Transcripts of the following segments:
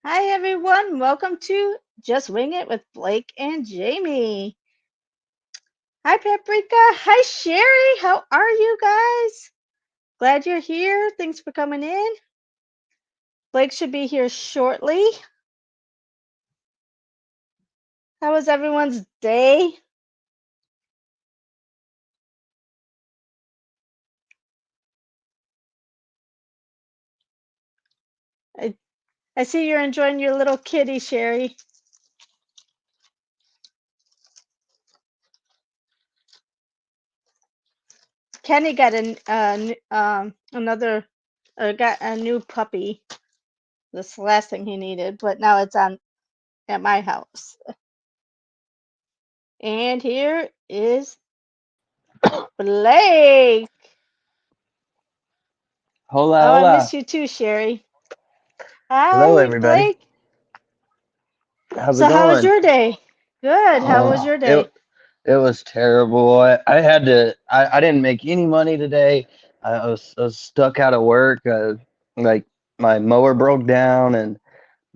Hi, everyone. Welcome to Just Wing It with Blake and Jamie. Hi, Paprika. Hi, Sherry. How are you guys? Glad you're here. Thanks for coming in. Blake should be here shortly. How was everyone's day? I, I see you're enjoying your little kitty, Sherry. Kenny got got a new puppy. This last thing he needed, but now it's on at my house. And here is Blake. Hola, Oh, I miss hola. you too, Sherry. Hello, Hi, everybody. Blake. How's it So, how was going? your day? Good. How was Oh, your it day? it was terrible. I had to. I didn't make any money today. I was stuck out of work. Like my mower broke down, and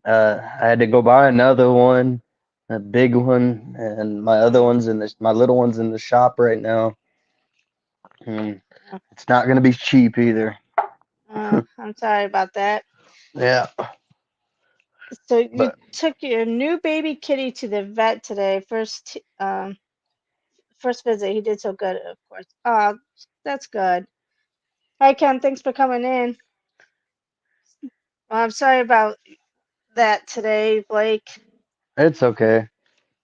I had to go buy another one, a big one, and my little one's in the shop right now. And Uh, it's not gonna be cheap either. I'm sorry about that. Yeah, So, you but took your new baby kitty to the vet today. First visit. He did so good, of course. That's good. Hi, Ken. Thanks for coming in. I'm sorry about that today, Blake. it's okay.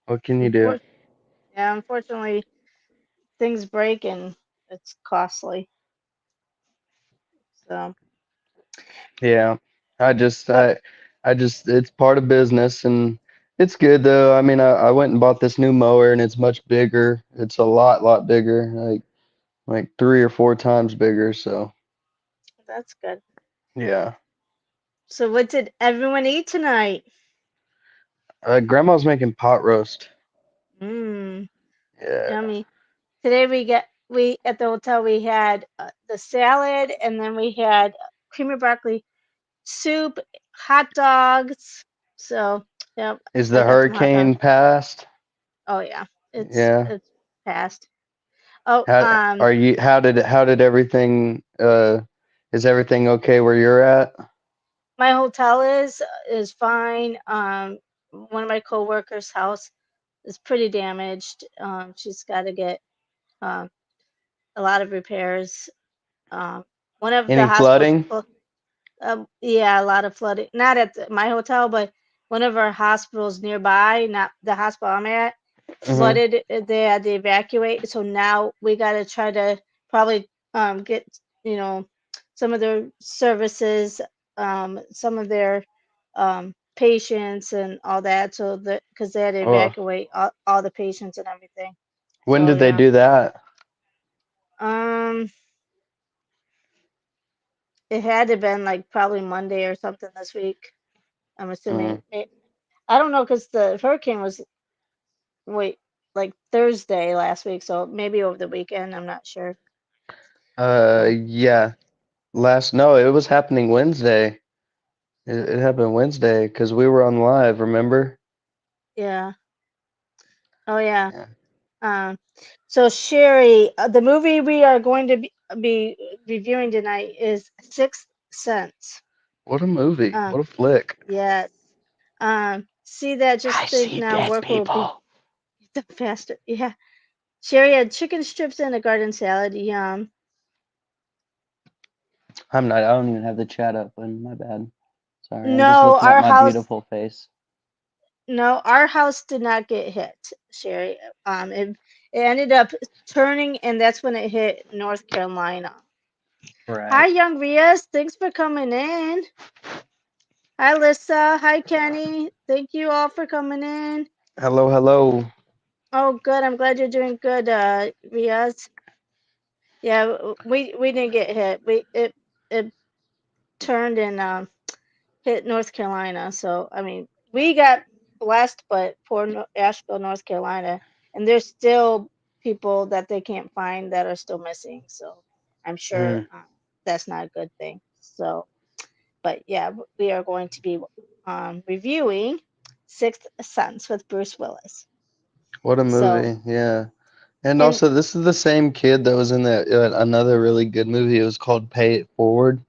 What can you do? Unfor- yeah, unfortunately, things break and it's costly. So, Yeah, I just, but I, I just, it's part of business and it's good though. I mean, I went and bought this new mower and it's much bigger. It's a lot bigger, like 3 or 4 times bigger. So that's good. yeah, So, what did everyone eat tonight? Grandma's making pot roast. Mmm, Yeah. yummy. Today we at the hotel we had the salad and then we had creamy broccoli soup, hot dogs. So, yeah, Is I the got some hot dogs. hurricane passed? Oh yeah, Yeah. it's passed. Oh, How did everything, is everything okay where you're at? my hotel is fine. One of my coworkers' house is pretty damaged. She's got to get um a lot of repairs. One of the Any hospitals, flooding? yeah, a lot of flooding. Not at my hotel, but one of our hospitals nearby, not the hospital I'm at, Mm-hmm. flooded. They had to evacuate. So now we got to try to probably get, you know, some of their services, some of their patients and all that. So that because they had to Oh, evacuate all the patients and everything. when So did they yeah. do that? Um, it had to have been like probably Monday or something this week. I'm Mm. assuming. I don't know because the hurricane was wait like Thursday last week, so maybe over the weekend. I'm not sure. So Yeah. No, it was happening Wednesday. It happened Wednesday because we were on live, remember? yeah. Oh yeah. Yeah. Um. So Sherry, the movie we are going to be reviewing tonight is Sixth Sense. What a movie. Um. What a flick. Yes. See that? I Just think see now. dead Work will be people. the faster. Yeah. Sherry had chicken strips and a garden salad. Yum. I don't even have the chat open. My bad. Sorry, I'm just No, looking at our my house. beautiful face. No, our house did not get hit, Sherry. It ended up turning, and that's when it hit North Carolina. Hi, Right. young Rias. Thanks for coming in. Hi, Lissa. Hi, Kenny. Thank you all for coming in. Hello, hello. Oh, good. I'm glad you're doing good, Rias. Yeah, we didn't get hit. It turned and hit North Carolina. So I mean, we got blessed, but poor Asheville, North Carolina, and there's still people that they can't find that are still missing. So I'm sure Mm. that's not a good thing. So, but yeah, we are going to be reviewing Sixth Sense with Bruce Willis. What a So, movie. Yeah. And and also, this is the same kid that was in that another really good movie. It was called Pay It Forward.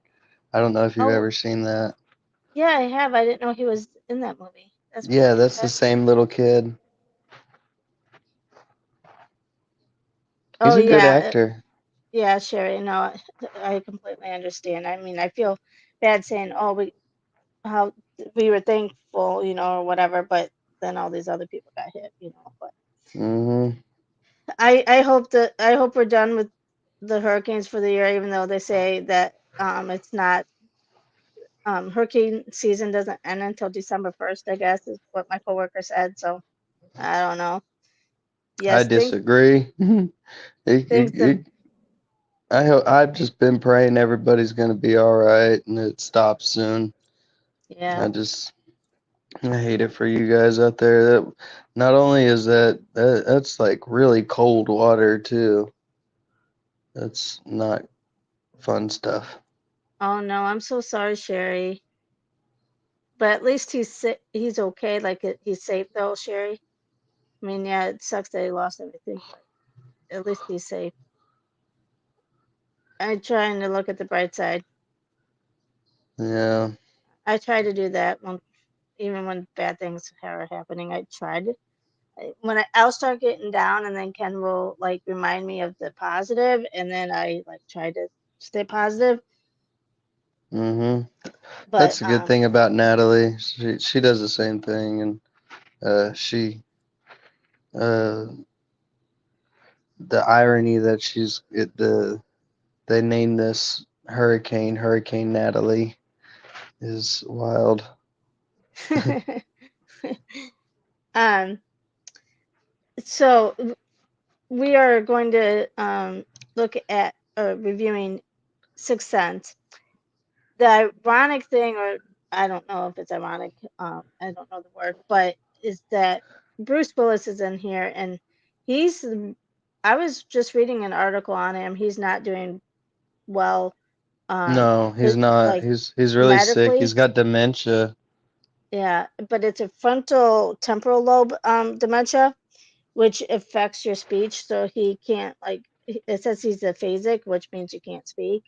I don't know if you've oh, ever seen that. yeah, I have. I didn't know he was in that movie. That's Yeah, pretty that's the interesting. same little kid. He's Oh a good yeah, actor. yeah, Sherry. No, I completely understand. I mean, I feel bad saying, "Oh, how we were thankful," or whatever, but then all these other people got hit. But Hmm. I hope we're done with the hurricanes for the year, even though they say that it's not hurricane season doesn't end until December 1st. I guess is what my coworker said. So I don't know. I Yes, disagree. things have I've just been praying everybody's gonna be all right and it stops soon. yeah. I just I hate it for you guys out there. That not only is that's like really cold water too. That's not fun stuff. Oh no, I'm so sorry, Sherry. But at least he's okay. Like he's safe though, Sherry. I mean, yeah, it sucks that he lost everything, but at least he's safe. I'm trying to look at the bright side. Yeah. I try to do that even when bad things are happening. I tried. I'll start getting down, and then Ken will like remind me of the positive, and then I like try to stay positive. Hmm. But That's the good thing about Natalie. She does the same thing, and she uh the irony that they named this Hurricane Natalie is wild. um, so we are going to look at reviewing Sixth Sense. The ironic thing, or I don't know if it's ironic, I don't know the word, but is that Bruce Willis is in here, and he's. I was just reading an article on him. He's not doing well, No, he's not. like He's really sick. He's medically. got dementia. Yeah, but it's a frontal temporal lobe dementia, which affects your speech. So he can't it says he's aphasic, which means you can't speak.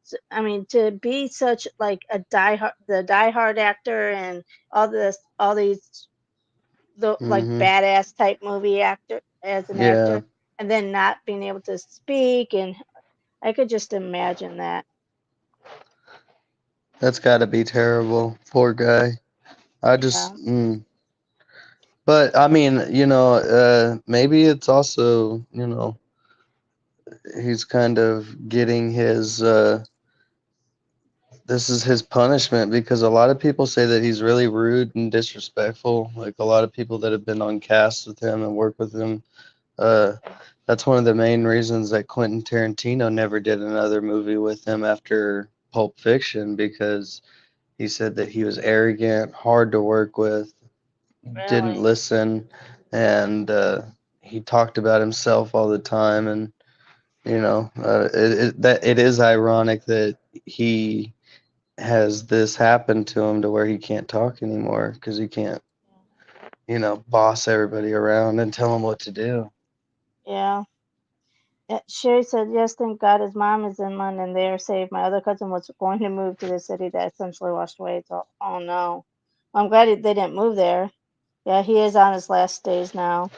So, I mean, to be such like the diehard actor and all these like Hmm. badass type movie actor as an Yeah, actor, and then not being able to speak, and I could just imagine that. that's got to be terrible. Poor guy. I just, Yeah. but I mean, maybe it's also, he's kind of getting this is his punishment because a lot of people say that he's really rude and disrespectful. Like a lot of people that have been on casts with him and work with him. Uh, that's one of the main reasons that Quentin Tarantino never did another movie with him after Pulp Fiction because he said that he was arrogant, hard to work with, didn't Really. listen, and he talked about himself all the time. And it is ironic that he has this happen to him to where he can't talk anymore because he can't, boss everybody around and tell them what to do. Yeah. Sherry said, "Yes, thank God his mom is in London. They are safe. My other cousin was going to move to the city that essentially washed away. So, oh no. I'm glad they didn't move there. Yeah, he is on his last days now,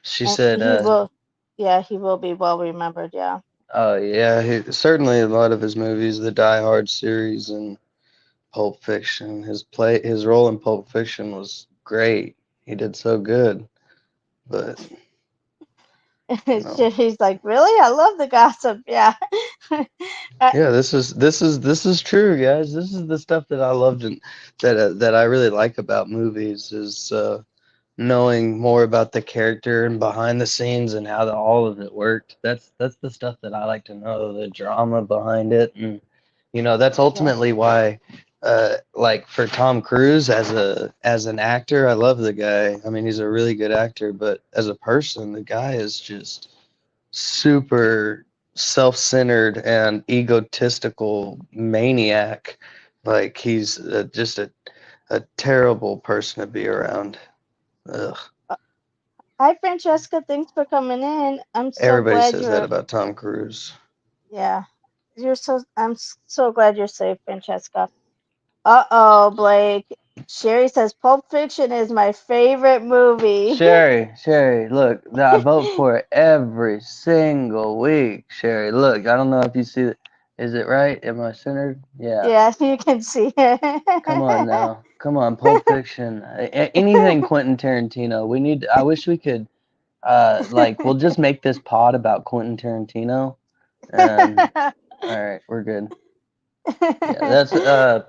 She and said, he will. Yeah, he will be well remembered. Yeah, "Oh yeah, certainly a lot of his movies, the Die Hard series and Pulp Fiction. His role in Pulp Fiction was great. He did so good, but you know, Sherry's like, really? I love the gossip. Yeah, uh, yeah, this is true, guys. This is the stuff that I loved and that I really like about movies is knowing more about the character and behind the scenes and how all of it worked. That's the stuff that I like to know, the drama behind it, and that's yeah, ultimately why. Like for Tom Cruise as an actor, I love the guy. I mean, he's a really good actor, but as a person, the guy is just super self-centered and egotistical maniac. Like he's just a terrible person to be around. Ugh. Uh, Hi, Francesca. Thanks for coming in. I'm so Everybody glad says that you're. about Tom Cruise. Yeah, you're so. So glad you're safe, Francesca. Uh-oh, Blake. Sherry says Pulp Fiction is my favorite movie. Sherry, look, I vote for it every single week. Sherry, look, I don't know if you see it. Is it right? Am I centered? Yeah. Yeah, you can see Come on it. now. Come on, Pulp Fiction. Anything Quentin Tarantino. We need, I wish we could, like, we'll just make this pod about Quentin Tarantino. And, all right, we're good. Yeah, that's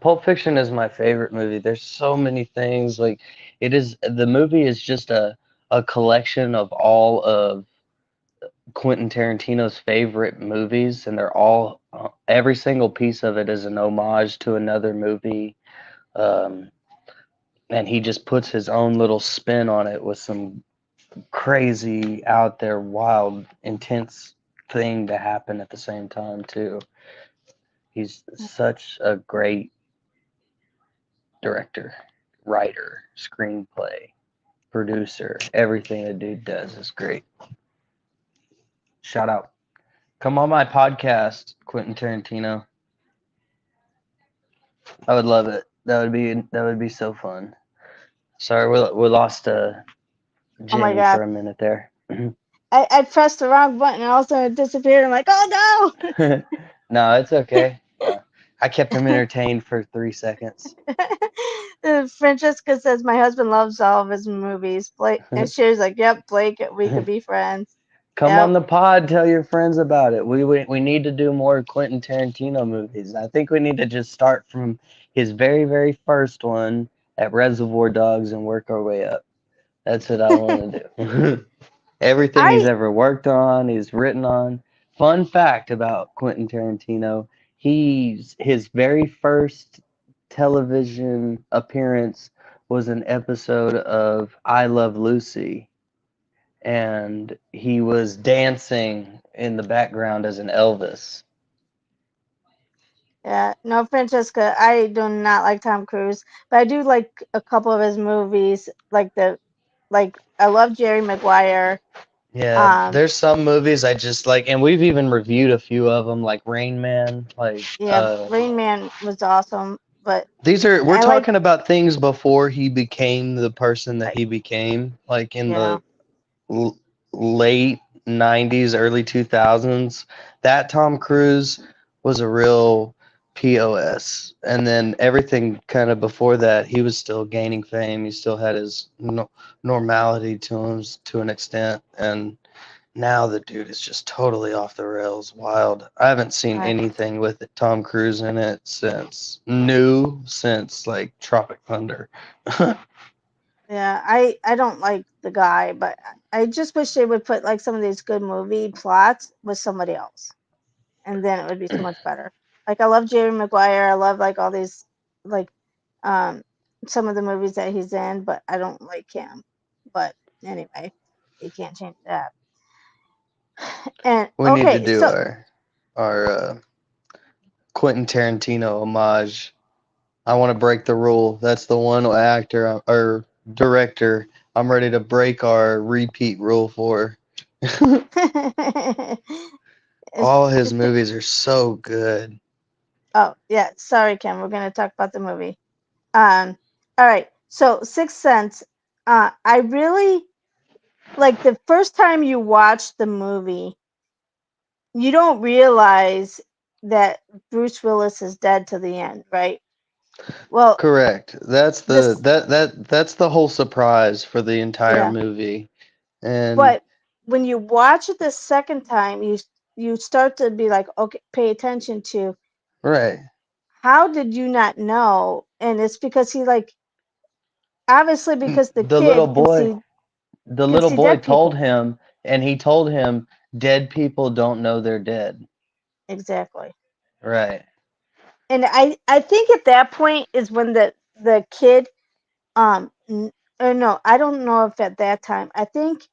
Pulp Fiction is my favorite movie. There's so many things like the movie is just a collection of all of Quentin Tarantino's favorite movies, and they're all every single piece of it is an homage to another movie. Um, and he just puts his own little spin on it with some crazy, out there, wild, intense thing to happen at the same time too. He's such a great director, writer, screenplay, producer. Everything the dude does is great. Shout out. Come on my podcast, Quentin Tarantino. I would love it. That would be so fun. Sorry, we lost Oh my Jamie god. for a minute there. I pressed the wrong button and all of a sudden it disappeared. I'm like, oh No, it's okay. Yeah. I kept him entertained for 3 seconds. no. Francesca says my husband loves all of his movies. Blake and Sherry's like, yep, Blake, we could be friends. Come on Yep. the pod, tell your friends about it. We need to do more Quentin Tarantino movies. I think we need to just start from his very, very first one at Reservoir Dogs and work our way up. That's what I want to do. Everything he's I ever worked on, he's written on. Fun fact about Quentin Tarantino, his very first television appearance was an episode of I Love Lucy, and he was dancing in the background as an Elvis. Yeah, no, Francesca, I do not like Tom Cruise, but I do like a couple of his movies, like I love Jerry Maguire. Yeah, Um, there's some movies I just like, and we've even reviewed a few of them, like Rain Man. Like, yeah, Rain Man was awesome, but we're I like, talking about things before he became the person that like, he became, like in yeah, the l- late 90s, early 2000s. That Tom Cruise was a real POS. And then everything kind of before that, he was still gaining fame. He still had his normality to him to an extent. And now the dude is just totally off the rails, wild. I haven't seen right, anything with Tom Cruise in it since like Tropic Thunder. yeah. I don't like the guy, but I just wish they would put like some of these good movie plots with somebody else, and then it would be so much better. Like I love Jerry Maguire, I love like all these like um some of the movies that he's in, but I don't like him. But anyway, you can't change that. And We need to okay, do so our Quentin Tarantino homage. I want to break the rule. That's the one actor or director I'm ready to break our repeat rule for. it's, All his it's, movies are so good. oh yeah, sorry, Kim. We're gonna talk about the movie. All right. So Sixth Sense. I really like the first time you watch the movie, you don't realize that Bruce Willis is dead to the end, right? Well, Correct. this, That's the whole surprise for the entire yeah. movie. And But when you watch it the second time, you start to be like, okay, pay attention to right. how did you not know? And it's because he like obviously because the The little kid boy the can little see boy dead told people. him, and he told him dead people don't know they're dead. Exactly. Right. And I think at that point is when the kid or no, I don't know if at that time. I think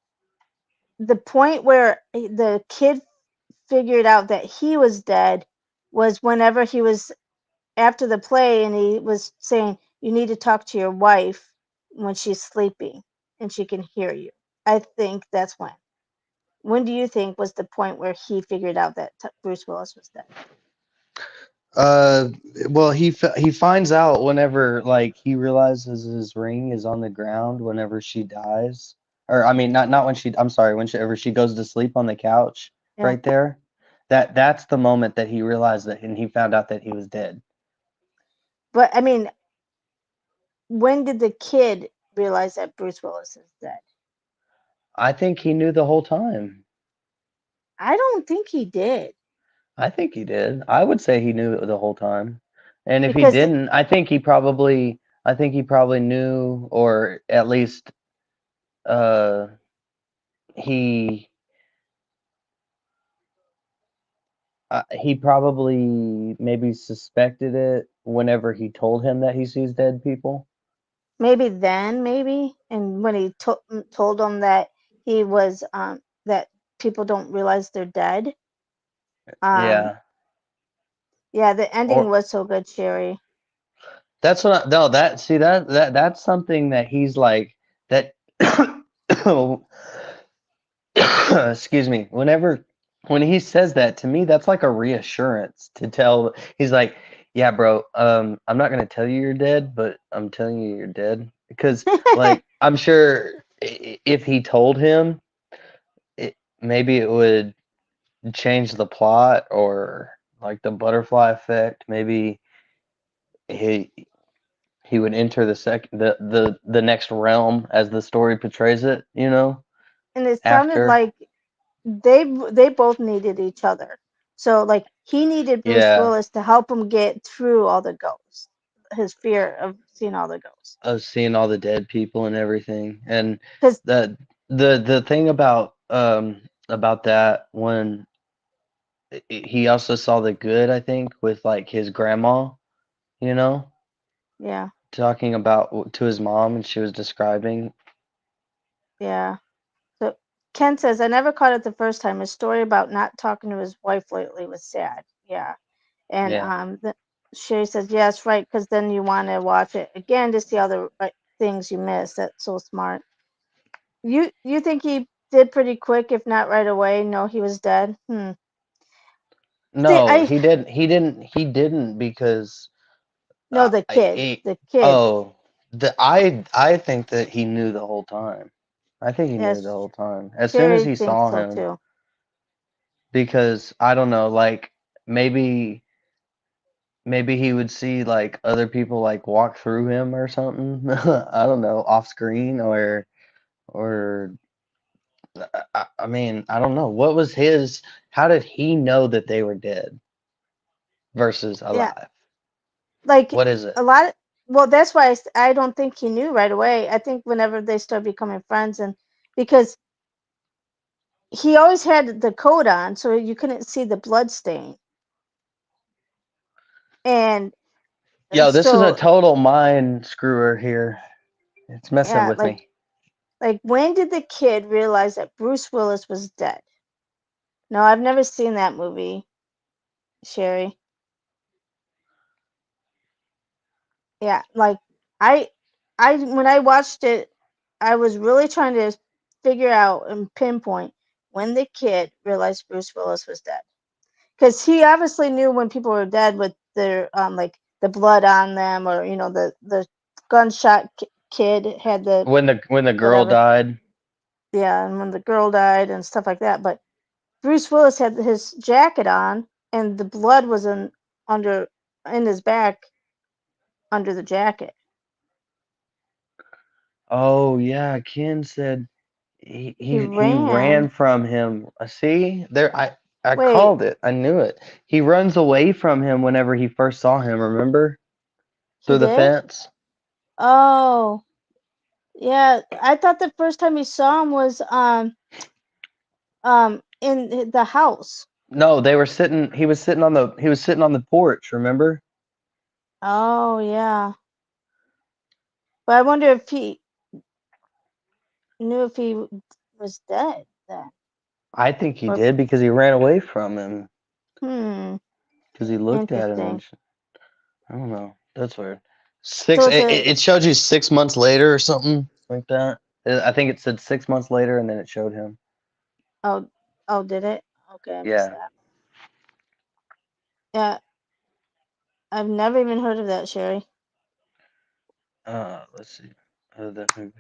the point where the kid figured out that he was dead was whenever he was after the play and he was saying, "You need to talk to your wife when she's sleeping and she can hear you." I think that's when. When do you think was the point where he figured out that Bruce Willis was dead? Uh, well, he finds out whenever like he realizes his ring is on the ground whenever she dies, or I mean, not when she. I'm sorry, whenever she goes to sleep on the couch Yeah. right there. That's the moment that he realized that, and he found out that he was dead. But I mean, when did the kid realize that Bruce Willis is dead? I think he knew the whole time. I don't think he did I think he did. I would say he knew it the whole time. And if he because didn't, I think he probably knew, or at least uh he he probably maybe suspected it whenever he told him that he sees dead people. maybe then maybe and when he told them that he was that people don't realize they're dead. Um Yeah. yeah, the ending Or was so good, Sherry. that's what I, no, that see that's something that he's like that excuse me, when he says that to me, that's like a reassurance to tell. He's like, yeah, bro, I'm not gonna tell you you're dead, but I'm telling you you're dead because like I'm sure if he told him, maybe it would change the plot or like the butterfly effect. Maybe he he would enter the next realm as the story portrays it, And it sounded after. like they both needed each other. So like he needed Bruce Yeah, Willis to help him get through all the ghosts, his fear of seeing all the ghosts. of seeing all the dead people and everything. And Because the the thing about that when he also saw the good, I think, with like his grandma, you know, yeah, talking about to his mom and she was describing. yeah. So Ken says, I never caught it the first time. His story about not talking to his wife lately was sad. Yeah. And Yeah. Sherry says, yes, right, because then you want to watch it again to see all the things you missed. That's so smart. You think he did pretty quick, if not right away? No, he was dead. Hmm. See, No, I he didn't because no the kid, he, the kid. oh, I think that he knew the whole time. I think he knew the Yes, whole time. As soon as Sherry he thinks saw so him, too. because I don't know, like maybe maybe he would see like other people like walk through him or something. I don't know, off screen or I mean, I don't know. What was his how did he know that they were dead versus Yeah, alive? like What is it? a lot of, well, that's why I don't think he knew right away. I think whenever they start becoming friends, and because he always had the coat on, so you couldn't see the blood stain, and Yo, this is a so total mind screwer here. It's messing yeah, with me. like when did the kid realize that Bruce Willis was dead? No, I've never seen that movie, Sherry. Yeah, like I I when I watched it, I was really trying to figure out and pinpoint when the kid realized Bruce Willis was dead. Because he obviously knew when people were dead with their like the blood on them, or the gunshot kid had the When the girl whatever. died, Yeah, and when the girl died and stuff like that. But Bruce Willis had his jacket on, and the blood was under in his back under the jacket. oh yeah, Ken said he He he, he ran ran. from him. See, there I Wait, called it. I knew it. He runs away from him whenever he first saw him, remember? he Through the did? fence? Oh, yeah. I thought the first time he saw him was in the house. No, they were sitting he was sitting on the porch, remember? Oh, yeah. But I wonder if he knew if he was dead then. I think he Or did because he ran away from him hmm, because he looked at him interesting. and I don't know. That's weird. So Six. is It, it? it showed you 6 months later or something like that. I think it said 6 months later, and then it showed him. Oh, oh, did it? Okay, I missed Yeah. that. Yeah, I've never even heard of that, Sherry. Let's see. That movie.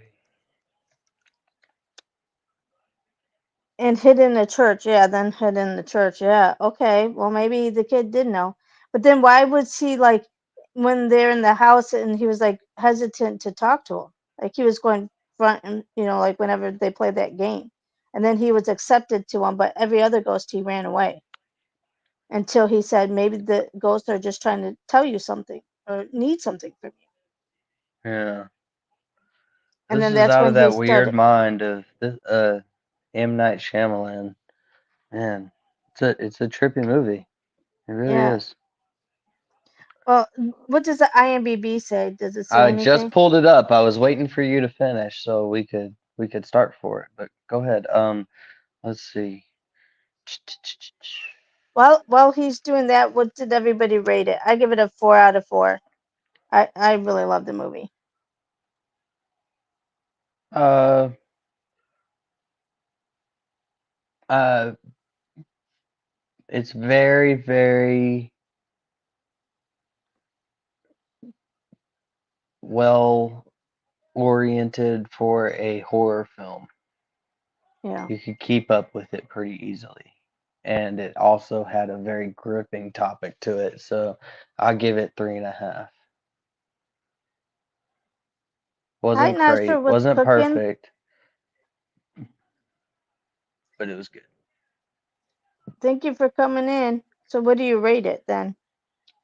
And hid in the church, yeah, then hid in the church, yeah. Okay, well maybe the kid did know. But then why was he like when they're in the house and he was like hesitant to talk to him? Like he was going front and like whenever they played that game. And then he was accepted to him, but every other ghost he ran away until he said maybe the ghosts are just trying to tell you something or need something from you. Yeah. And This then is that's out of when he that weird started. mind of this M. Night Shyamalan. Man, it's a trippy movie. It really Yeah. is. Well, what does the IMDb say? Does it say I just anything? pulled it up. I was waiting for you to finish so we could start for it. But go ahead. Let's see. While he's doing that, what did everybody rate it? I give it a 4 out of 4. I really love the movie. Uh, uh, it's very, very well oriented for a horror film. Yeah. You could keep up with it pretty easily. And it also had a very gripping topic to it, so I'll give it 3.5. Hi, Wasn't Nasser great, with wasn't cooking. perfect, but it was good. Thank you for coming in. So what do you rate it then?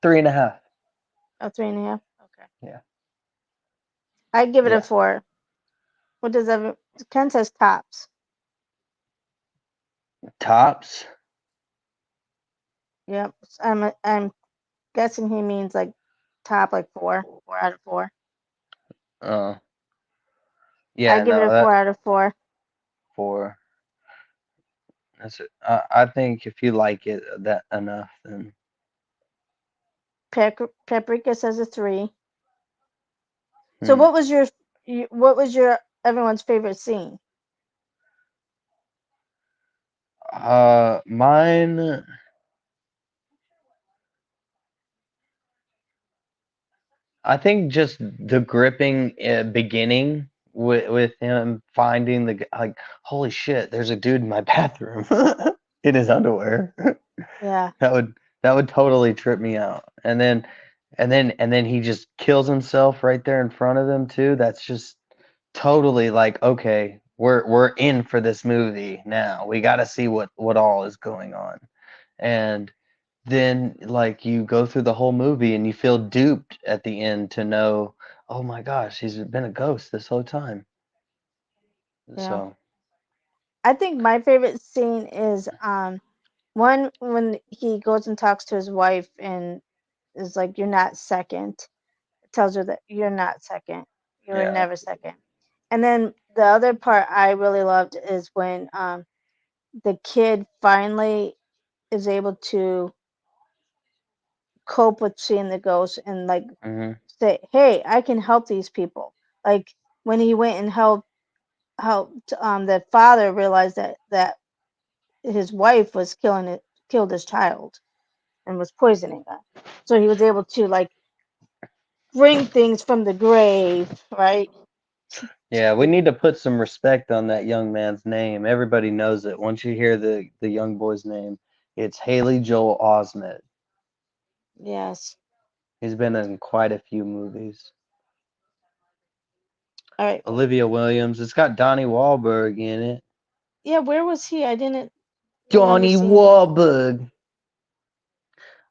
3.5. A 3.5. Okay. Yeah, I give it a yeah. 4. What does every Ken says tops. Tops. Yep. I'm guessing he means like top like 4 out of 4. Uh, I yeah. give it No, a that 4 out of 4. 4. That's it. I think if you like it that enough, then Paprika says a 3. So hmm. what was your everyone's favorite scene? Mine. I think just the gripping beginning with him finding like, holy shit, there's a dude in my bathroom in his underwear. Yeah. That would totally trip me out. And then he just kills himself right there in front of them too. That's just totally like, okay, we're in for this movie now. We got to see what all is going on. And then like you go through the whole movie and you feel duped at the end to know, oh my gosh, he's been a ghost this whole time. Yeah. So, I think my favorite scene is one when he goes and talks to his wife and is like, "You're not second." Tells her that you're not second. You were yeah. never second. And then the other part I really loved is when the kid finally is able to cope with seeing the ghost and like Mhm. say, "Hey, I can help these people." Like when he went and helped the father realize that his wife was killed his child and was poisoning them. So he was able to like bring things from the grave, right? Yeah, we need to put some respect on that young man's name. Everybody knows it. Once you hear the young boy's name, it's Haley Joel Osment. Yes. He's been in quite a few movies. All right. Olivia Williams. It's got Donnie Wahlberg in it. Yeah, where was he? I didn't remember Donnie seeing him. Wahlberg.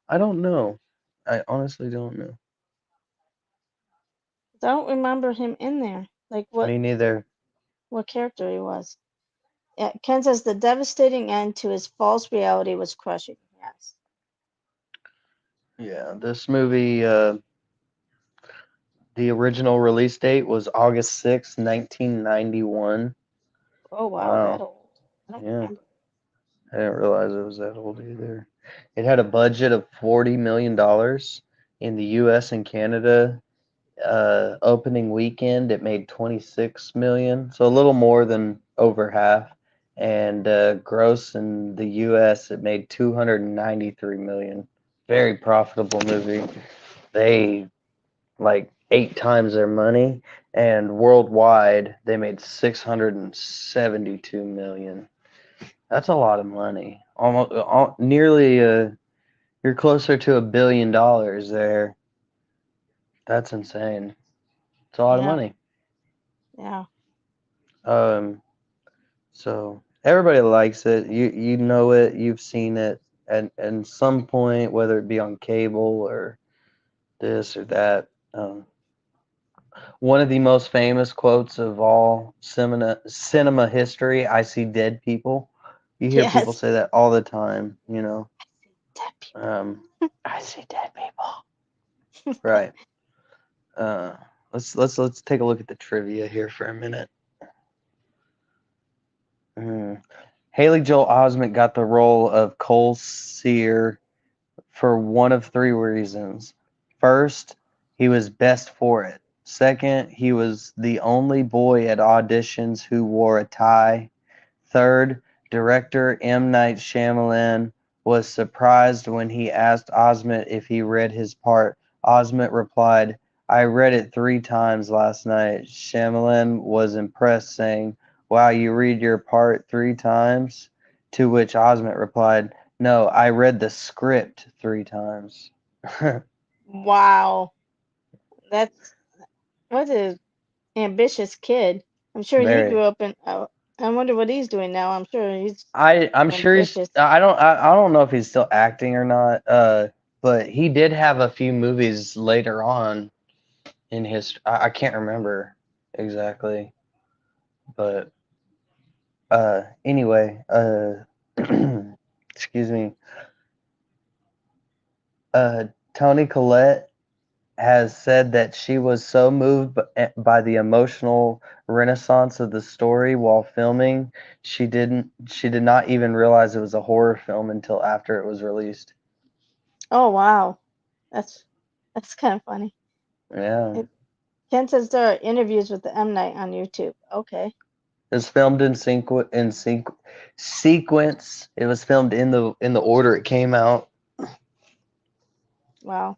I don't know. I honestly don't know. I don't remember him in there. Like what Me neither. what character he was. Yeah, Ken says the devastating end to his false reality was crushing. Yes. Yeah, this movie, the original release date was August 6th, 1991. Oh wow, that Wow. old. I don't Yeah. remember. I didn't realize it was that old either. It had a budget of $40 million in the U.S. and Canada. Opening weekend, it made 26 million, so a little more than over half. And gross in the U.S., it made 293 million. Very profitable movie. They like 8 times their money, and worldwide they made 672 million. That's a lot of money. Almost, nearly you're closer to $1 billion there. That's insane. It's a lot of Yeah, money. yeah, Um, so everybody likes it. You know it. You've seen it at some point, whether it be on cable or this or that. One of the most famous quotes of all cinema history, I see dead people. You hear people yes. say that all the time, you know. Dead people. Um, I see dead people. Right. Uh, let's take a look at the trivia here for a minute. Mm. Haley Joel Osment got the role of Cole Sear for one of three reasons. First, he was best for it. Second, he was the only boy at auditions who wore a tie. Third, director M. Night Shyamalan was surprised when he asked Osment if he read his part. Osment replied, I read it 3 times last night. Shyamalan was impressed, saying, Wow, you read your part 3 times? To which Osment replied, No, I read the script 3 times. Wow, that's what a ambitious kid. I'm sure he grew Very. up in. I wonder what he's doing now. I'm sure he's I'm sure he's. ambitious. I don't know if he's still acting or not. But he did have a few movies later on in his. I can't remember exactly, but anyway. Excuse me. Uh, Toni Collette has said that she was so moved by the emotional renaissance of the story while filming, she did not even realize it was a horror film until after it was released. Oh wow, that's that's kind of funny. Yeah. It, Ken says there are interviews with the M Night on YouTube. Okay, It was filmed sequence. It was filmed in the order it came out. wow.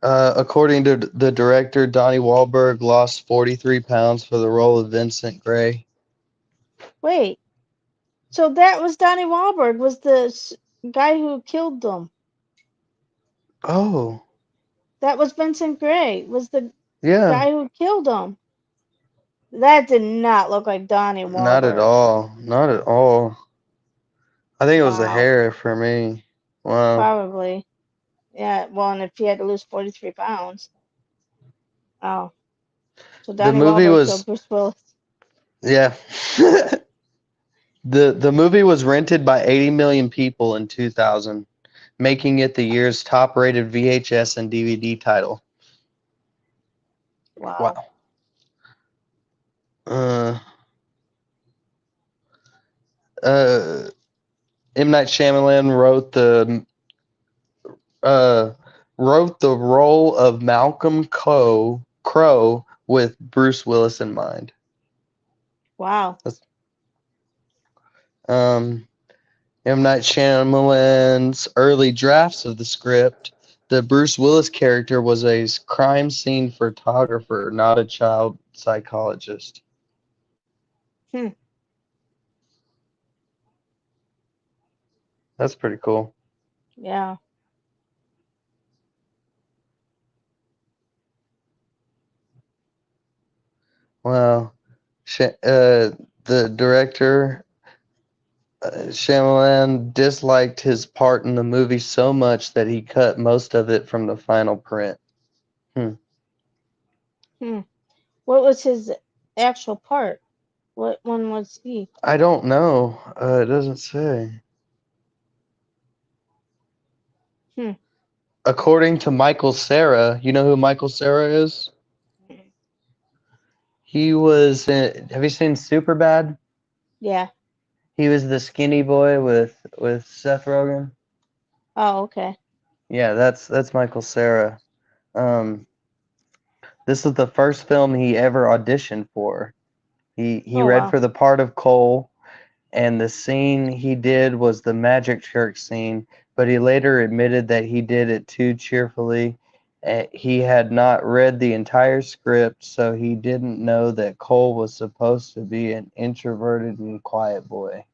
According to the director, Donnie Wahlberg lost 43 pounds for the role of Vincent Gray. Wait, so that was Donnie Wahlberg was the guy who killed them. Oh, That was Vincent Gray was the yeah. guy who killed them. That did not look like Donnie Not at Wahlberg. all. Not at all. I think it was the Wow, hair for me. Wow. probably. Yeah, well, and if he had to lose 43 pounds. Oh, so The Donnie movie Wahlberg killed was Bruce Willis. yeah. The movie was rented by 80 million people in 2000, making it the year's top-rated VHS and DVD title. Wow. Wow. Uh, uh, M. Night Shyamalan uh, wrote the role of Malcolm Crow with Bruce Willis in mind. Wow. That's, um, M. Night Shyamalan's early drafts of the script, the Bruce Willis character was a crime scene photographer, not a child psychologist. Hmm. That's pretty cool. Yeah. Wow. The director Shyamalan disliked his part in the movie so much that he cut most of it from the final print. Hmm. Hmm. What was his actual part? What one was he? I don't know. It doesn't say. Hmm. According to Michael Cera, you know who Michael Cera is? He was. Have you seen Superbad? Yeah. He was the skinny boy with Seth Rogen. Oh, okay. Yeah, that's Michael Cera. Um, this was the first film he ever auditioned for. He Oh, read wow. for the part of Cole, and the scene he did was the magic church scene, but he later admitted that he did it too cheerfully. He had not read the entire script, so he didn't know that Cole was supposed to be an introverted and quiet boy.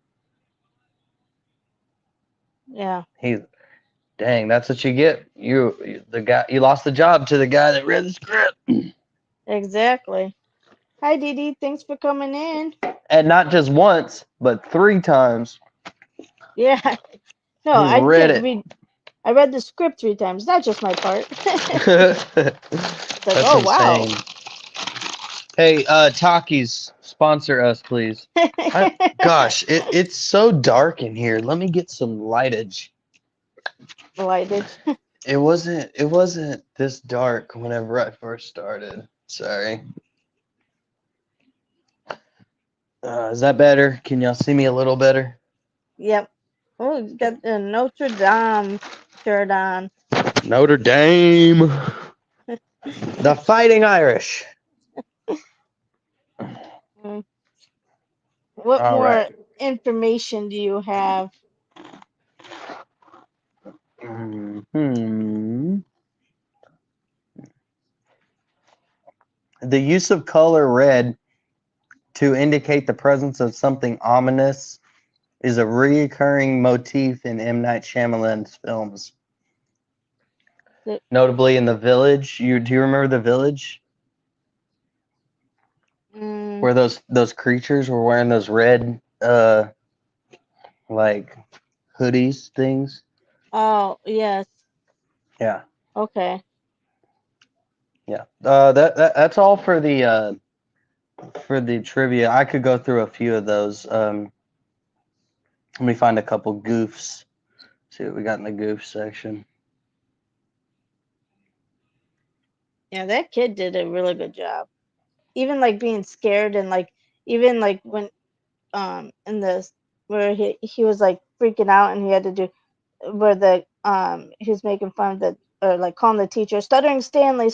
Yeah, He, dang, that's what you get. The guy, you lost the job to the guy that read the script, exactly. Hi, Dee Dee. Thanks for coming in. and not just once, but 3 times. Yeah. No, He's I read didn't it. read. I read the script 3 times, not just my part. It's like, That's oh, wow. insane. Hey, Takis, sponsor us, please. Gosh, it's so dark in here. Let me get some lightage. Well, I did. It wasn't this dark whenever I first started. Sorry. Is that better? Can y'all see me a little better? Yep. Oh, you got the Notre Dame shirt on. Notre Dame. The Fighting Irish. Mm. What All right. more information do you have? Hmm. The use of color red to indicate the presence of something ominous is a recurring motif in M. Night Shyamalan's films, The, notably in The Village. Do you remember The Village, mm, where those creatures were wearing those red like hoodies things? oh, yes. Yeah, Okay. yeah. That's all for the trivia. I could go through a few of those. Let me find a couple goofs. See what we got in the goof section. Yeah, that kid did a really good job. Even like being scared and like even like when in this where he was like freaking out and he had to do where the he was making fun of the or like calling the teacher stuttering Stanley,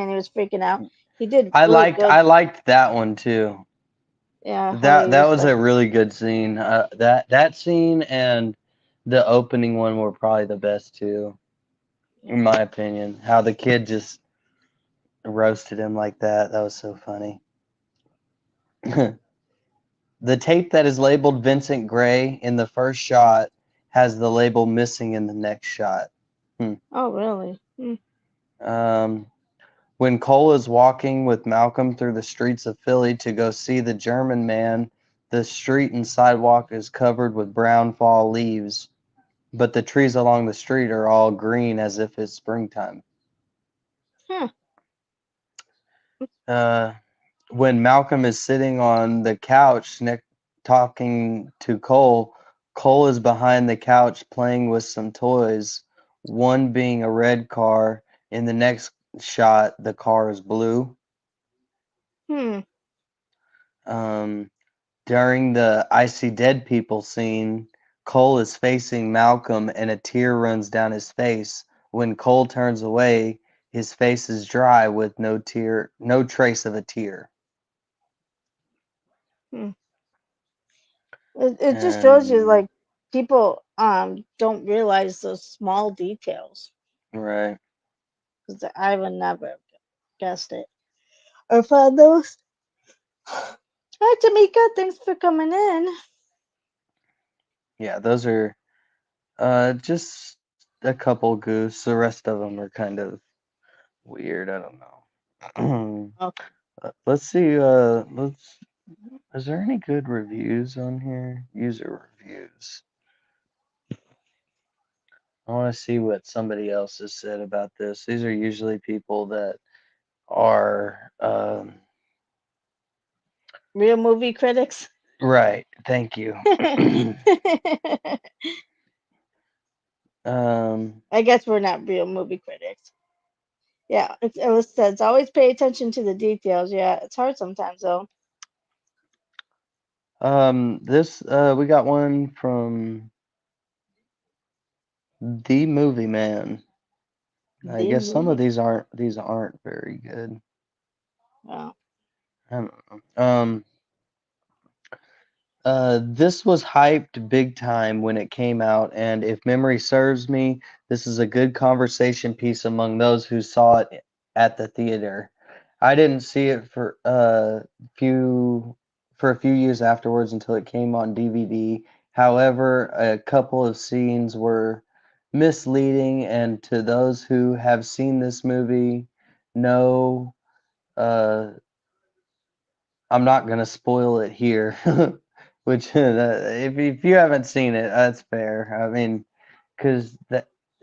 and he was freaking out. He did I really liked good. I liked that one too. Yeah, how That he that was was like, a really good scene. That scene and the opening one were probably the best too, in my opinion. How the kid just roasted him like that. That was so funny. The tape that is labeled Vincent Gray in the first shot has the label missing in the next shot. Hmm. oh really? Hmm. Um, when Cole is walking with Malcolm through the streets of Philly to go see the German man, the street and sidewalk is covered with brown fall leaves, but the trees along the street are all green as if it's springtime. Huh. Uh, when Malcolm is sitting on the couch talking to Cole, Cole is behind the couch playing with some toys, one being a red car. In the next shot, the car is blue. Hmm. Um, During the I See Dead People scene, Cole is facing Malcolm and a tear runs down his face. When Cole turns away, his face is dry with no trace of a tear. Hmm. It just shows you And like people don't realize those small details right. because I would never guessed it or found those. Hi, Tamika. Thanks for coming in. Yeah, those are just a couple goofs. The rest of them are kind of weird. I don't know. Oh, Let's see. Let's. Is there any good reviews on here? User reviews. I want to see what somebody else has said about this. These are usually people that are real movie critics. right. Thank you. um, I guess we're not real movie critics. Yeah, it says always pay attention to the details. Yeah, it's hard sometimes though. This we got one from the movie man. I The guess some of movie. these aren't very good. Oh, I don't know. This was hyped big time when it came out, and if memory serves me, this is a good conversation piece among those who saw it at the theater. I didn't see it few for a few years afterwards until it came on DVD. However, a couple of scenes were misleading, and to those who have seen this movie, know uh, I'm not gonna spoil it here, which if you haven't seen it, that's fair. I mean, because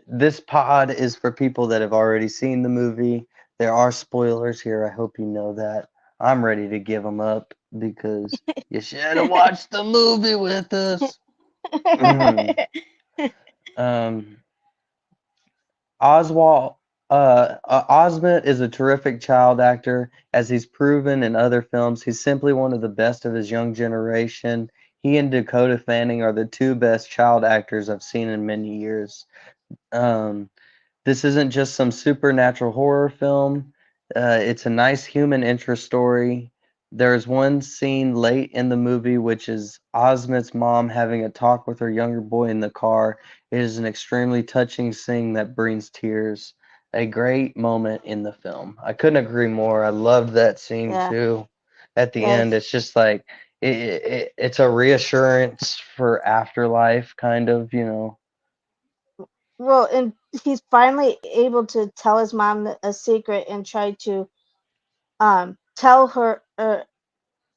this pod is for people that have already seen the movie. There are spoilers here. I hope you know that. I'm ready to give them up because you should have watched the movie with us. um, Oswald Osment is a terrific child actor, as he's proven in other films. He's simply one of the best of his young generation. He and Dakota Fanning are the two best child actors I've seen in many years. Um, this isn't just some supernatural horror film. It's a nice human interest story. There's one scene late in the movie which is Osmond's mom having a talk with her younger boy in the car. It is an extremely touching scene that brings tears. A great moment in the film. I couldn't agree more. I loved that scene yeah, too. At the end, yes. it's just like it's a reassurance for afterlife, kind of, you know. Well, and he's finally able to tell his mom a secret and try to tell her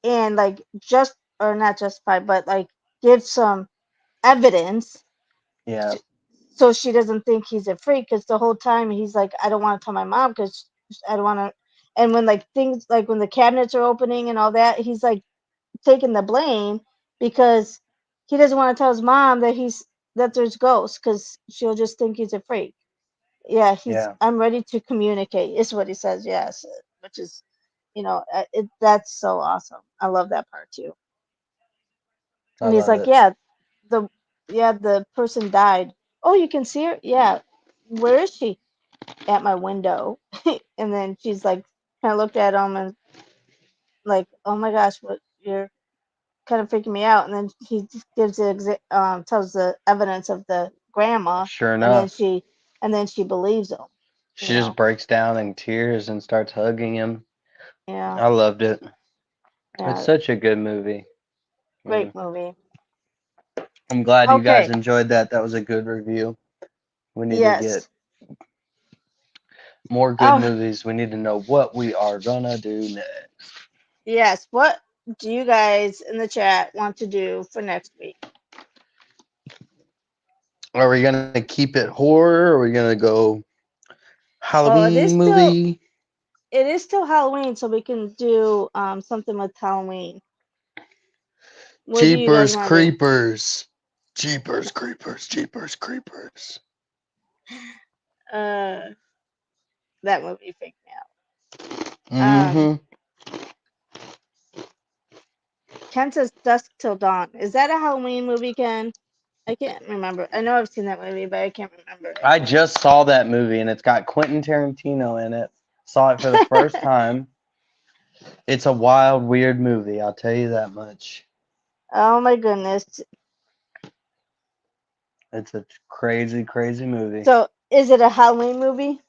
and like just or not justify, but like give some evidence Yeah, so she doesn't think he's a freak. Because the whole time he's like, I don't want to tell my mom because I don't want to. And when like things like when the cabinets are opening and all that, he's like taking the blame because he doesn't want to tell his mom that there's ghosts because she'll just think he's a freak. Yeah, yeah. I'm ready to communicate is what he says. Yes, which is, that's so awesome. I love that part too. I And he's love like, it. the the person died. Oh, you can see her. Yeah, where is she? At my window. And then she's like, kind of looked at him and like, oh my gosh, what you're kind of freaking me out. And then he just gives tells the evidence of the grandma, Sure and then enough, she believes him. You she just know, breaks down in tears and starts hugging him. yeah, I loved it. It's yeah, such a good movie. great Mm. movie. I'm glad you guys Okay, enjoyed that. That was a good review. We need to get yes. more good Oh, movies. We need to know what we are gonna do next. yes. What do you guys in the chat want to do for next week? Are we gonna keep it horror? Or are we gonna go Well, Halloween movie? it is still Halloween, so we can do something with Halloween. What do you guys Jeepers want to do? Creepers. Jeepers Creepers. Jeepers Creepers. Uh, that movie freaked me out. Mm-hmm. Ken says Dusk Till Dawn. Is that a Halloween movie, Ken? I can't remember. I know I've seen that movie, but I can't remember I just saw that movie and it's got Quentin Tarantino in it. Saw it for the first it. time. It's a wild, weird movie, I'll tell you that much. Oh my goodness. It's a crazy, crazy movie. So, is it a Halloween movie?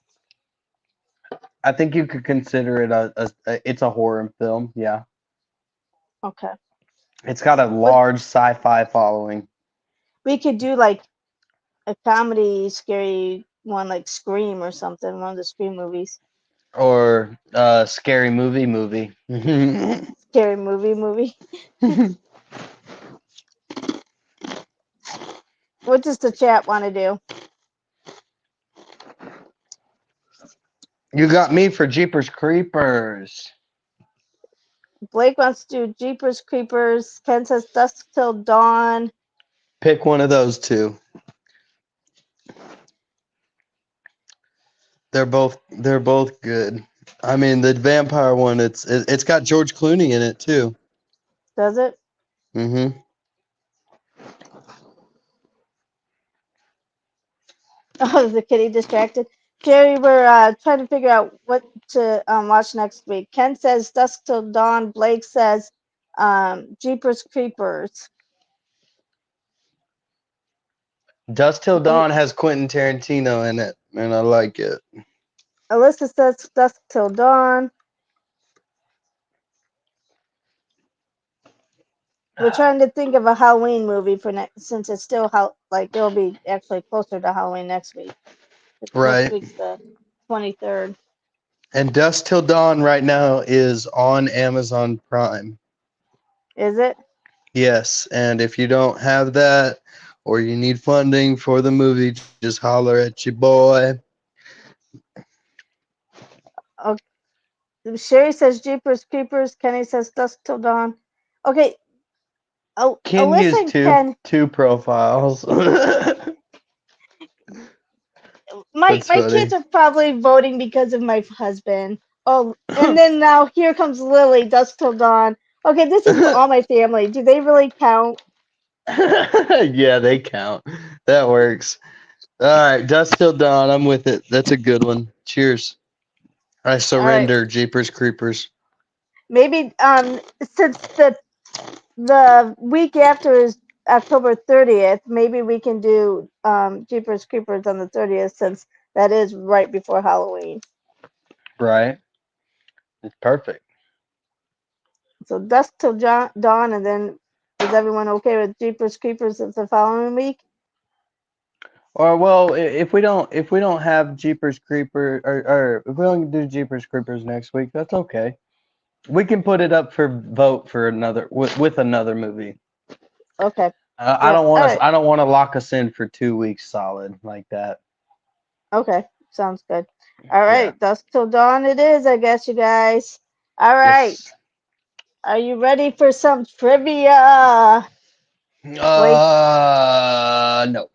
I think you could consider it it's a horror film, yeah. Okay. It's got a What large sci-fi following. we could do like a comedy, scary one, like Scream or something. One of the Scream movies. Or scary movie. Scary movie. What does the chat want to do? You got me for Jeepers Creepers. Blake wants to do Jeepers Creepers. Ken says Dusk Till Dawn. Pick one of those two. They're both good. I mean, the vampire one, it's got George Clooney in it too. Does it? Mm-hmm. Oh, is the kitty distracted? Jerry, we're trying to figure out what to watch next week. Ken says Dusk Till Dawn. Blake says Jeepers Creepers. Dust Till And Dawn has Quentin Tarantino in it, and I like it. Alyssa says Dusk Till Dawn. We're trying to think of a Halloween movie for next, since it's still like it'll be actually closer to Halloween next week. Next Right. week's the 23rd. And Dust Till Dawn right now is on Amazon Prime. Is it? Yes, and if you don't have that or you need funding for the movie, just holler at your boy. Okay. Sherry says Jeepers Creepers. Kenny says Dusk Till Dawn. Okay. Ken Alyssa used and Ken. two profiles. My That's my kids funny. are probably voting because of my husband. Oh, and then now here comes Lily, Dusk Till Dawn. Okay, this is for all my family. Do they really count? Yeah, they count. That works. All right, Dust Till Dawn. I'm with it. That's a good one. Cheers. I All right. surrender, Jeepers Creepers. Maybe since the week after is October 30th, maybe we can do Jeepers Creepers on the 30th since that is right before Halloween. Right. It's perfect. So Dusk Till Dawn, and then is everyone okay with Jeepers Creepers the following week? Or well, if we don't have Jeepers Creeper or if we don't do Jeepers Creepers next week, that's okay. We can put it up for vote for another with another movie. Okay. I Yeah. don't All want to. right. I don't want to lock us in for 2 weeks solid like that. Okay. Sounds good. All Yeah. right. Dusk Till Dawn it is, I guess, you guys. All right. Yes. Are you ready for some trivia? Blake, No.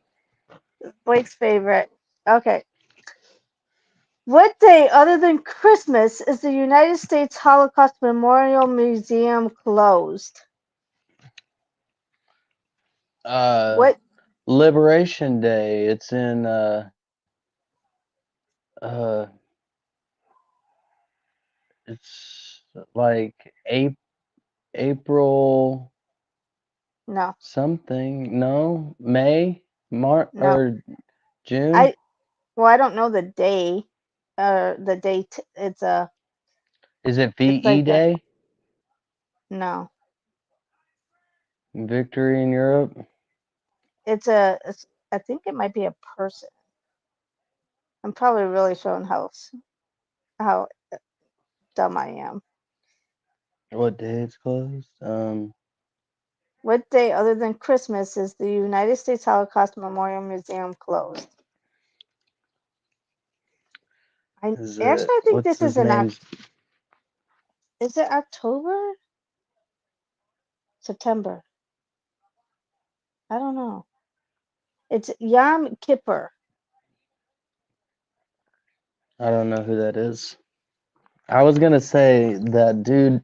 Blake's favorite. Okay. What day other than Christmas is the United States Holocaust Memorial Museum closed? Uh, What? Liberation Day. It's in uh it's like April No, something. No, May, March no. or June. I well, I don't know the day. The date. Is it It's VE like a Day? no. Victory in Europe? I think it might be a person. I'm probably really showing how dumb I am. What day it's closed? What day other than Christmas is the United States Holocaust Memorial Museum closed? I Is it actually I think what's this is his in name's is it October? September? I don't know. It's Yom Kippur. I don't know who that is. I was gonna say that dude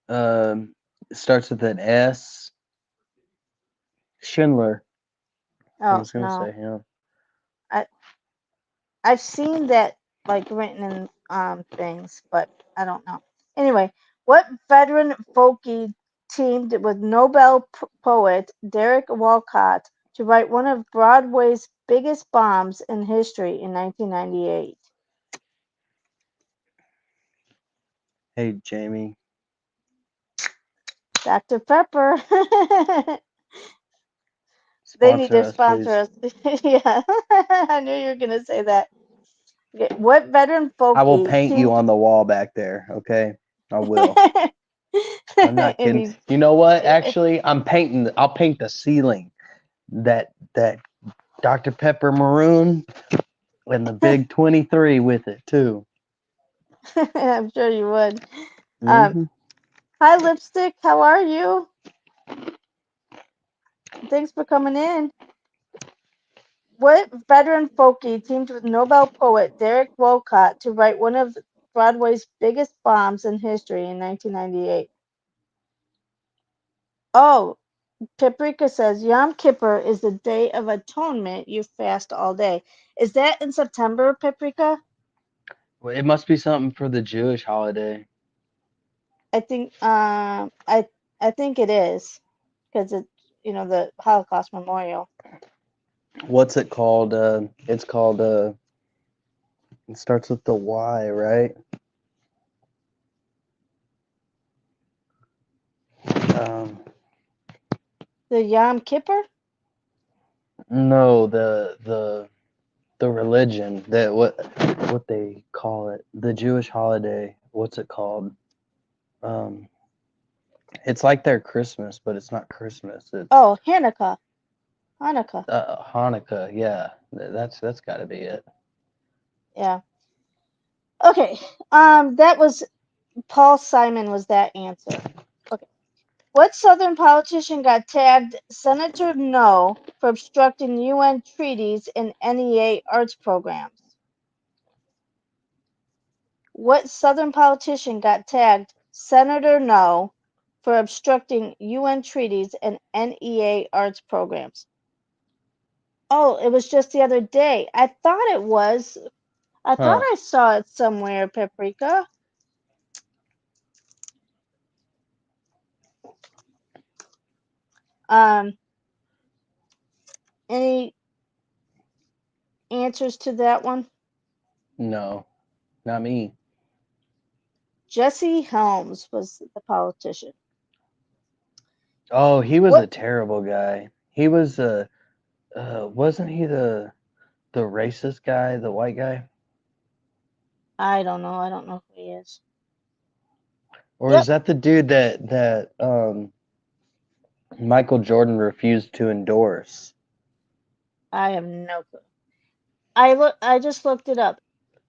um starts with an S. Schindler. I Oh was gonna no. say him. I I've seen that like written in things, but I don't know. Anyway, what veteran folkie teamed with Nobel poet Derek Walcott to write one of Broadway's biggest bombs in history in 1998? Hey Jamie. Dr. Pepper. They need Sponsor to us, sponsor please. us. Yeah, I knew you were gonna say that. Okay. What veteran I will folkie paint you teamed? on the wall back there, okay? I will. I'm not And kidding. he's You know what? Actually, I'll paint the ceiling. That Dr. Pepper maroon and the big 23 with it too. I'm sure you would. Um, Hmm. Hi, Lipstick. How are you? Thanks for coming in. What veteran folkie teamed with Nobel poet Derek Walcott to write one of Broadway's biggest bombs in history in 1998? Oh, Paprika says Yom Kippur is the Day of Atonement. You fast all day. Is that in September, Paprika? Well, it must be something for the Jewish holiday. I think I think it is because it's the Holocaust Memorial. What's it called? It's called it starts with the Y, right? Um, The Yom Kippur? no, the religion that what they call it, the Jewish holiday. What's it called? Um, it's like their Christmas, but it's not Christmas. It's Oh, Hanukkah. Hanukkah. Hanukkah. Yeah, that's got to be it. Yeah. Okay. That was Paul Simon was that answer. Okay. What Southern politician got tagged Senator No for obstructing UN treaties and NEA arts programs? What Southern politician got tagged Senator No for obstructing UN treaties and NEA arts programs? Oh, it was just the other day. I thought Huh? I saw it somewhere, Paprika. Um, any answers to that one? No, not me. Jesse Helms was the politician. Oh, he was What? a terrible guy. He was wasn't he the racist guy, the white guy? I don't know. I don't know who he is. Or is Yep. that the dude that Michael Jordan refused to endorse? I have no clue. I just looked it up.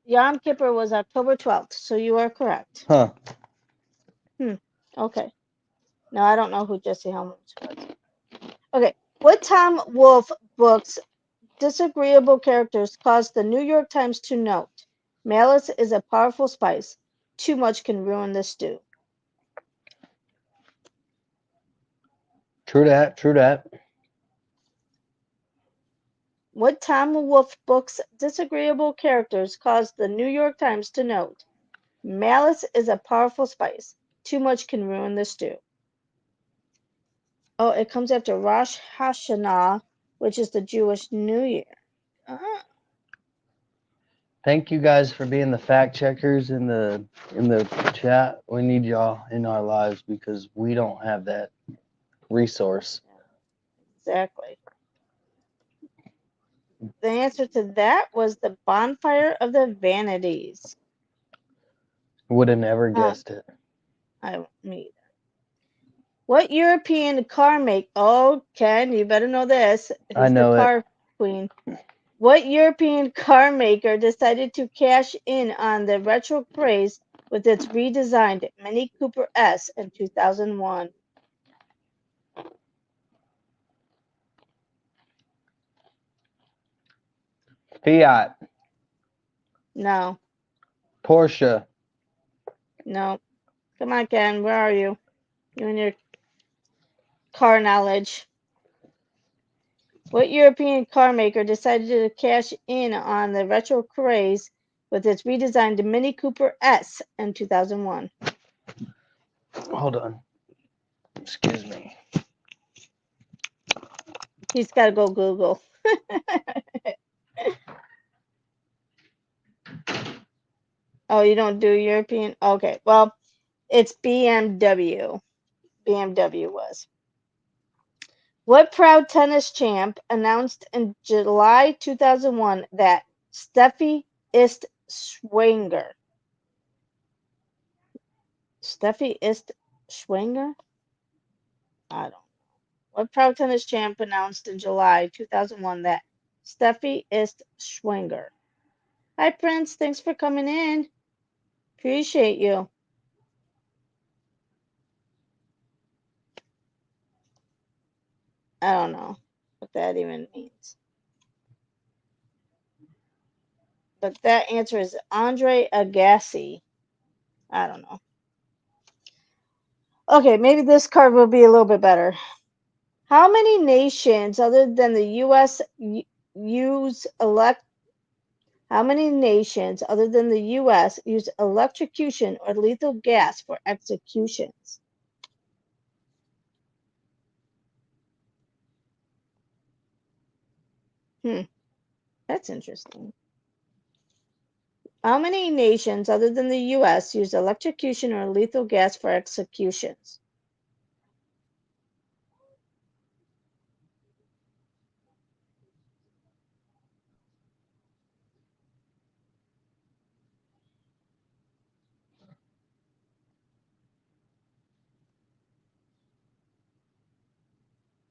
Yom Kippur was October 12th, so you are correct. Huh. Hmm. Okay. No, I don't know who Jesse Helms was. Okay. What Tom Wolfe book's disagreeable characters caused the New York Times to note, "Malice is a powerful spice. Too much can ruin the stew." True that. True that. What Tom Wolfe book's disagreeable characters caused the New York Times to note, "Malice is a powerful spice. Too much can ruin the stew." Oh, it comes after Rosh Hashanah, which is the Jewish New Year. Uh-huh. Thank you guys for being the fact checkers in the chat. We need y'all in our lives because we don't have that resource. Exactly. The answer to that was the Bonfire of the Vanities. Would have never Uh, guessed it. I me. What European car make? Oh, Ken, you better know this. I He's the know it. car queen. What European car maker decided to cash in on the retro craze with its redesigned Mini Cooper S in 2001? Fiat, No, Porsche. no. Come on, Ken, where are you? You and your car knowledge. What European car maker decided to cash in on the retro craze with its redesigned Mini Cooper S in 2001? Hold on. Excuse me. He's got to go Google. Oh, you don't do European? Okay, well, it's BMW. BMW was. What proud tennis champ announced in July 2001 that Steffi ist Schwanger? Steffi ist Schwanger? I don't know. What proud tennis champ announced in July 2001 that Steffi ist Schwanger? Hi, Prince. Thanks for coming in. Appreciate you. I don't know what that even means. But that answer is Andre Agassi. I don't know. Okay, maybe this card will be a little bit better. How many nations other than the U.S. use elect? How many nations other than the U.S. use electrocution or lethal gas for executions? Hmm, that's interesting. How many nations other than the U.S. use electrocution or lethal gas for executions?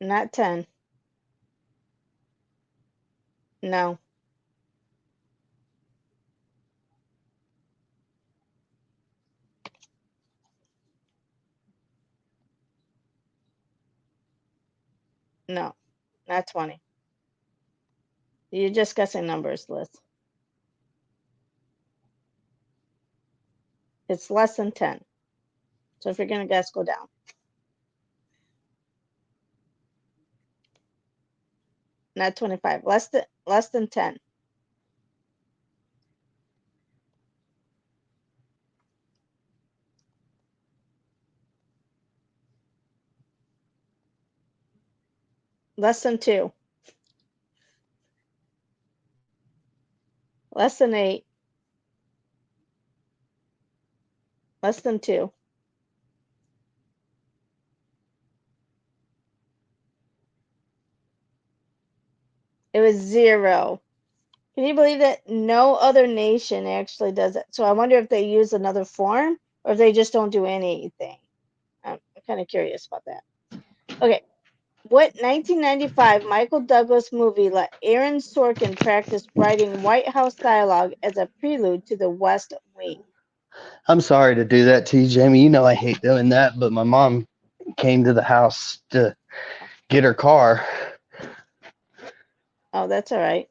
Not 10. No, no, not 20. You're just guessing numbers, Liz. It's less than 10. So if you're going to guess, go down. Not 25. Less than 10. Less than 2. Less than 8. Less than 2. It was 0. Can you believe that no other nation actually does it? So I wonder if they use another form or if they just don't do anything. I'm kind of curious about that. Okay. What 1995 Michael Douglas movie let Aaron Sorkin practice writing White House dialogue as a prelude to the West Wing? I'm sorry to do that to you, Jamie. You know I hate doing that, but my mom came to the house to get her car. Oh, that's all right.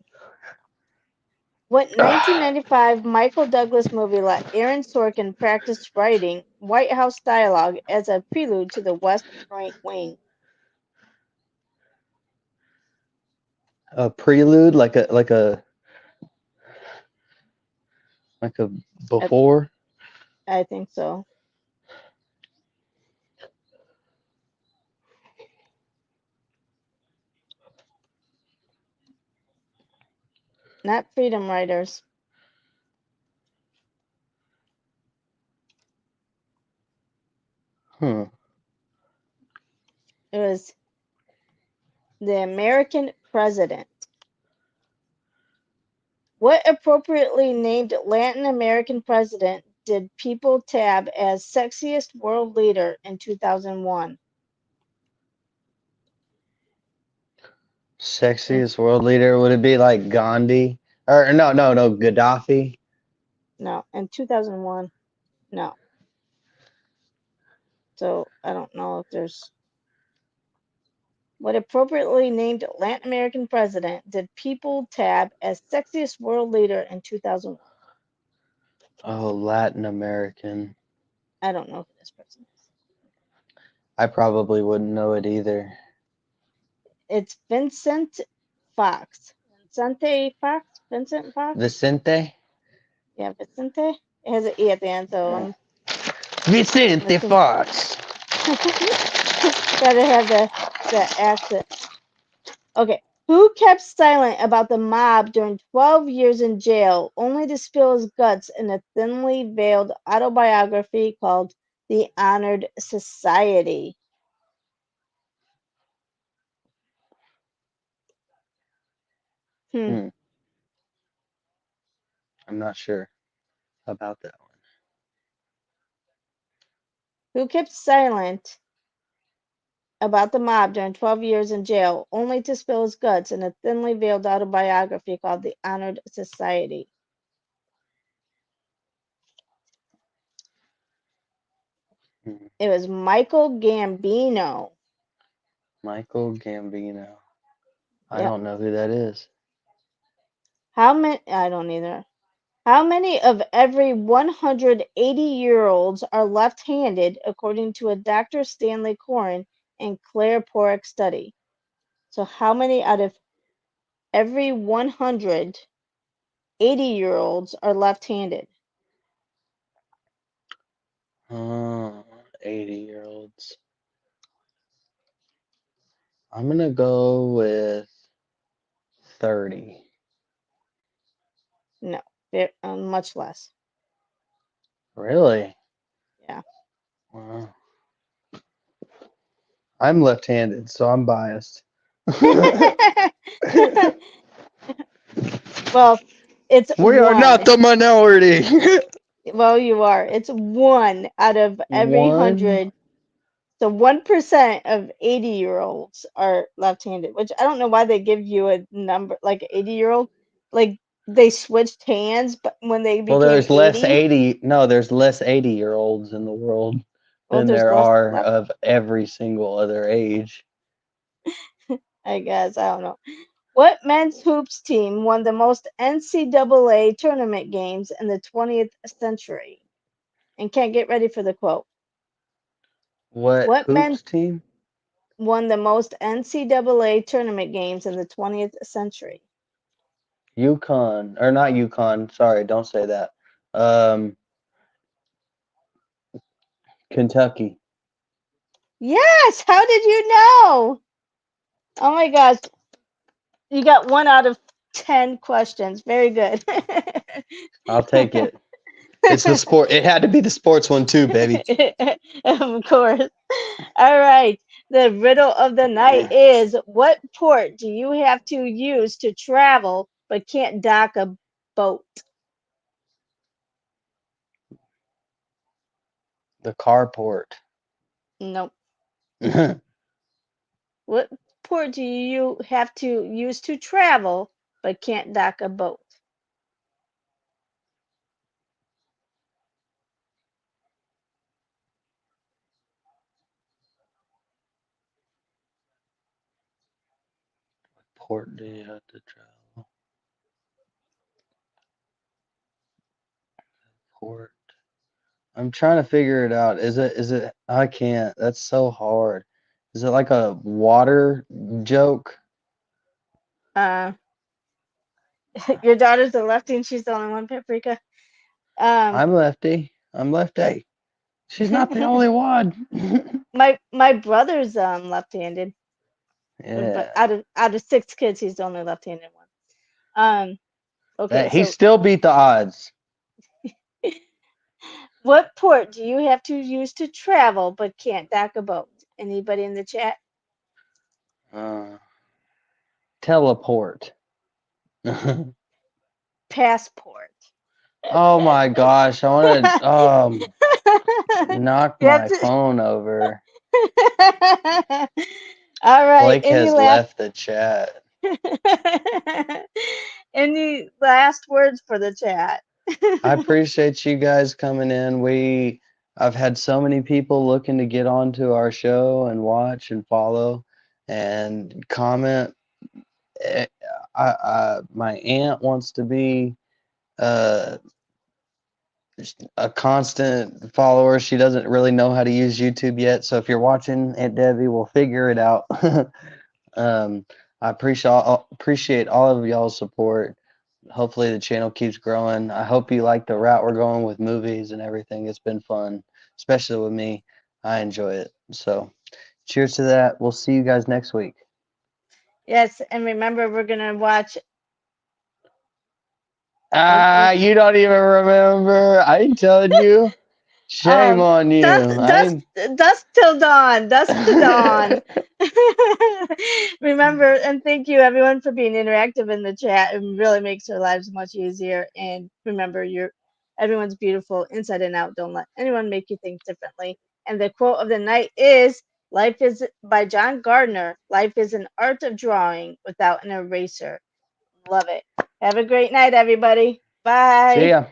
What Ah, 1995 Michael Douglas movie let Aaron Sorkin practice writing White House dialogue as a prelude to the West Wing? a prelude, like a I, before. I think so. Not Freedom Writers. Hmm. It was The American President. What appropriately named Latin American president did People tab as sexiest world leader in 2001? In, Sexiest world leader, would it be like Gandhi? Or no, Gaddafi. no, in 2001. No. So I don't know if there's what appropriately named Latin American president did People tab as sexiest world leader in 2001? Oh, Latin American. I don't know who this person is. I probably wouldn't know it either. It's Vincent Fox. Vincente Fox? Vincent Fox? Vicente? Yeah, Vicente. It has an E at the end, so I'm Vicente assuming. Fox. Gotta have the accent. Okay. Who kept silent about the mob during 12 years in jail, only to spill his guts in a thinly veiled autobiography called The Honored Society? Hmm. Hmm, I'm not sure about that one. Who kept silent about the mob during 12 years in jail, only to spill his guts in a thinly veiled autobiography called The Honored Society? Hmm. It was Michael Gambino. Michael Gambino. I Yep. don't know who that is. How many? I don't either. How many of every 180-year-olds are left-handed, according to a Dr. Stanley Coren and Claire Porrick study? So, how many out of every 180-year-olds are left-handed? 80-year-olds. I'm gonna go with 30. No, much less. Really? Yeah. Wow. I'm left-handed, so I'm biased. Well, it's We are not one. the minority. Well, you are. It's one out of every One. 100. So 1% of 80-year-olds are left-handed, which I don't know why they give you a number like 80-year-old. Like they switched hands, but when they Well, became there's less 80, 80. No, there's less 80-year-olds in the world well, than there's there less are left, of every single other age. I guess. I don't know. What men's hoops team won the most NCAA tournament games in the 20th century? And can't get ready for the quote. What What men hoops team? won the most NCAA tournament games in the 20th century? Yukon, or not Yukon. Sorry, don't say that. Um, Kentucky. Yes, how did you know? Oh my gosh, you got 1 out of 10 questions. Very good. I'll take it. It's the sport. It had to be the sports one too, baby. Of course. All right. The riddle of the night is, what port do you have to use to travel but can't dock a boat? The carport. Nope. What port do you have to use to travel but can't dock a boat? Port do you have to travel? Port. I'm trying to figure it out. Is it I can't. That's so hard. Is it like a water joke? Uh, your daughter's a lefty and she's the only one, Paprika. Um, I'm lefty. I'm lefty. She's not the only one. my brother's left-handed, but Yeah. out of 6 kids, he's the only left-handed one. Okay, That he so still beat the odds. what port do you have to use to travel but can't dock a boat? Anybody in the chat? Uh, Teleport. Passport. Oh my gosh, I want to knock You have my to. phone over. All right. Blake has left the chat. Any last words for the chat? I appreciate you guys coming in. I've had so many people looking to get onto our show and watch and follow and comment. Eh, my aunt wants to be uh, a constant follower. She doesn't really know how to use YouTube yet. So if you're watching, Aunt Debbie, we'll figure it out. um, I appreciate all of y'all's support. Hopefully the channel keeps growing. I hope you like the route we're going with movies and everything. It's been fun, especially with me. I enjoy it. So cheers to that. We'll see you guys next week. Yes, and remember, we're gonna watch. Ah, you don't even remember. I ain't telling you. Shame Um, on dusk, you. I dusk, ain't. dusk till dawn, dusk to dawn. Remember, and thank you everyone for being interactive in the chat. It really makes our lives much easier. And remember, everyone's beautiful inside and out. Don't let anyone make you think differently. And the quote of the night is, "Life is by John Gardner. Life is an art of drawing without an eraser." Love it. Have a great night, everybody. See Bye. ya.